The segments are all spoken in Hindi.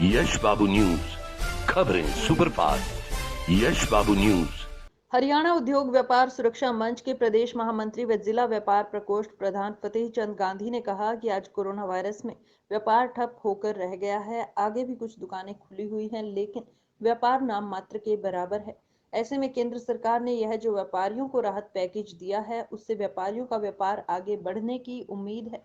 यश बाबू न्यूज, खबरें सुपरफास्ट। यश बाबू न्यूज। हरियाणा उद्योग व्यापार सुरक्षा मंच के प्रदेश महामंत्री व जिला व्यापार प्रकोष्ठ प्रधान फतेह चंद गांधी ने कहा कि आज कोरोना वायरस में व्यापार ठप होकर रह गया है। आगे भी कुछ दुकानें खुली हुई हैं, लेकिन व्यापार नाम मात्र के बराबर है। ऐसे में केंद्र सरकार ने यह जो व्यापारियों को राहत पैकेज दिया है, उससे व्यापारियों का व्यापार आगे बढ़ने की उम्मीद है।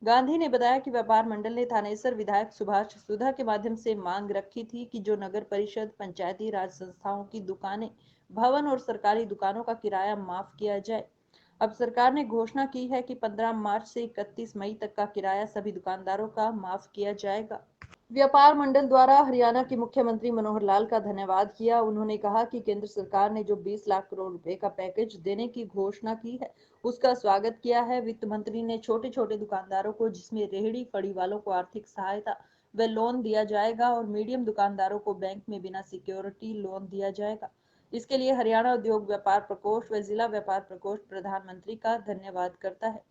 गांधी ने बताया कि व्यापार मंडल ने थानेसर विधायक सुभाष सुधा के माध्यम से मांग रखी थी कि जो नगर परिषद, पंचायती राज संस्थाओं की दुकानें, भवन और सरकारी दुकानों का किराया माफ किया जाए। अब सरकार ने घोषणा की है कि 15 मार्च से 31 मई तक का किराया सभी दुकानदारों का माफ किया जाएगा। व्यापार मंडल द्वारा हरियाणा के मुख्यमंत्री मनोहर लाल का धन्यवाद किया। उन्होंने कहा कि केंद्र सरकार ने जो 20 लाख करोड़ रुपए का पैकेज देने की घोषणा की है, उसका स्वागत किया है। वित्त मंत्री ने छोटे छोटे दुकानदारों को, जिसमें रेहड़ी फड़ी वालों को आर्थिक सहायता व लोन दिया जाएगा और मीडियम दुकानदारों को बैंक में बिना सिक्योरिटी लोन दिया जाएगा। इसके लिए हरियाणा उद्योग व्यापार प्रकोष्ठ व जिला व्यापार प्रकोष्ठ प्रधानमंत्री का धन्यवाद करता है।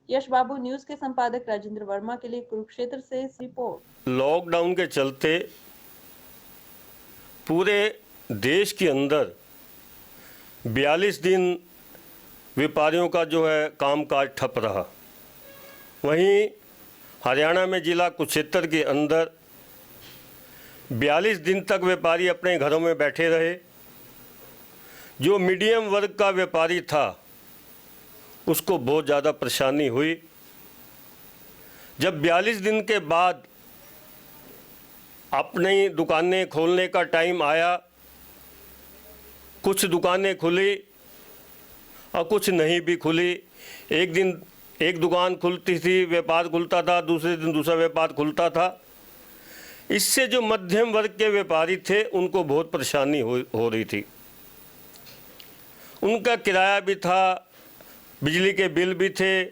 यश बाबू न्यूज के संपादक राजेंद्र वर्मा के लिए कुरुक्षेत्र से रिपोर्ट। लॉकडाउन के चलते पूरे देश के अंदर 42 दिन व्यापारियों का जो है कामकाज ठप रहा। वहीं हरियाणा में जिला कुरुक्षेत्र के अंदर 42 दिन तक व्यापारी अपने घरों में बैठे रहे। जो मीडियम वर्ग का व्यापारी था उसको बहुत ज़्यादा परेशानी हुई। जब 42 दिन के बाद अपनी दुकानें खोलने का टाइम आया, कुछ दुकानें खुली और कुछ नहीं भी खुली। एक दिन एक दुकान खुलती थी, व्यापार खुलता था, दूसरे दिन दूसरा व्यापार खुलता था। इससे जो मध्यम वर्ग के व्यापारी थे उनको बहुत परेशानी हो रही थी। उनका किराया भी था, बिजली के बिल भी थे,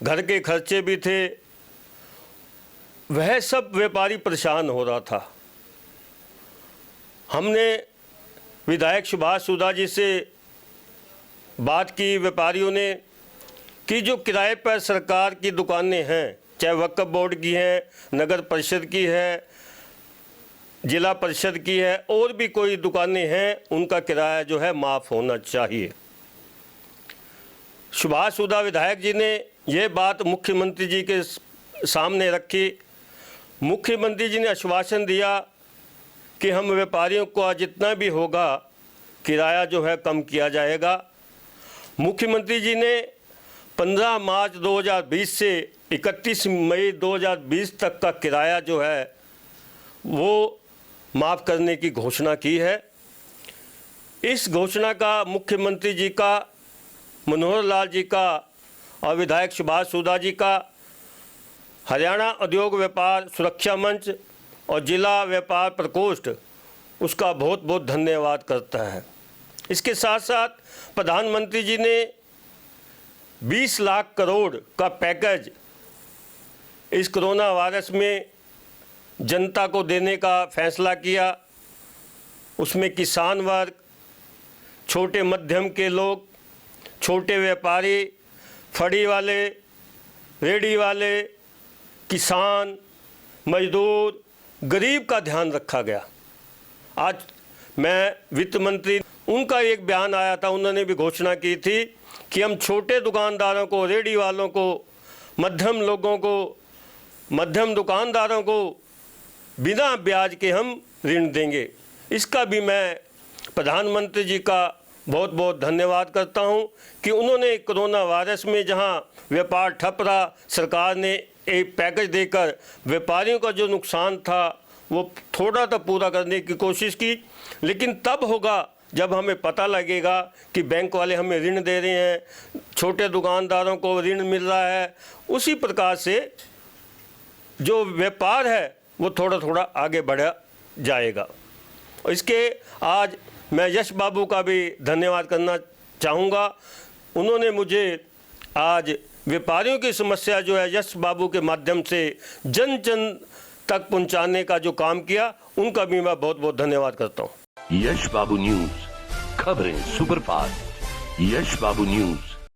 घर के खर्चे भी थे, वह सब व्यापारी परेशान हो रहा था। हमने विधायक सुभाष सुधा जी से बात की व्यापारियों ने कि जो किराए पर सरकार की दुकानें हैं, चाहे वक्फ बोर्ड की है, नगर परिषद की है, जिला परिषद की है, और भी कोई दुकानें हैं, उनका किराया जो है माफ़ होना चाहिए। सुभाष सुधा विधायक जी ने यह बात मुख्यमंत्री जी के सामने रखी। मुख्यमंत्री जी ने आश्वासन दिया कि हम व्यापारियों को जितना भी होगा किराया जो है कम किया जाएगा। मुख्यमंत्री जी ने 15 मार्च 2020 से 31 मई 2020 तक का किराया जो है वो माफ़ करने की घोषणा की है। इस घोषणा का मुख्यमंत्री जी का, मनोहर लाल जी का और विधायक सुभाष सुधा जी का हरियाणा उद्योग व्यापार सुरक्षा मंच और जिला व्यापार प्रकोष्ठ उसका बहुत बहुत धन्यवाद करता है। इसके साथ साथ प्रधानमंत्री जी ने 20 लाख करोड़ का पैकेज इस कोरोना वायरस में जनता को देने का फैसला किया। उसमें किसान वर्ग, छोटे मध्यम के लोग, छोटे व्यापारी, फड़ी वाले, रेडी वाले, किसान, मजदूर, गरीब का ध्यान रखा गया। आज मैं वित्त मंत्री, उनका एक बयान आया था, उन्होंने भी घोषणा की थी कि हम छोटे दुकानदारों को, रेडी वालों को, मध्यम लोगों को, मध्यम दुकानदारों को बिना ब्याज के हम ऋण देंगे। इसका भी मैं प्रधानमंत्री जी का बहुत बहुत धन्यवाद करता हूं कि उन्होंने कोरोना वायरस में जहां व्यापार ठप रहा, सरकार ने एक पैकेज देकर व्यापारियों का जो नुकसान था वो थोड़ा तो पूरा करने की कोशिश की। लेकिन तब होगा जब हमें पता लगेगा कि बैंक वाले हमें ऋण दे रहे हैं, छोटे दुकानदारों को ऋण मिल रहा है। उसी प्रकार से जो व्यापार है वो थोड़ा थोड़ा आगे बढ़ा जाएगा। इसके आज मैं यश बाबू का भी धन्यवाद करना चाहूँगा। उन्होंने मुझे आज व्यापारियों की समस्या जो है यश बाबू के माध्यम से जन जन तक पहुँचाने का जो काम किया, उनका भी मैं बहुत बहुत धन्यवाद करता हूँ। यश बाबू न्यूज, खबरें सुपरफास्ट। यश बाबू न्यूज।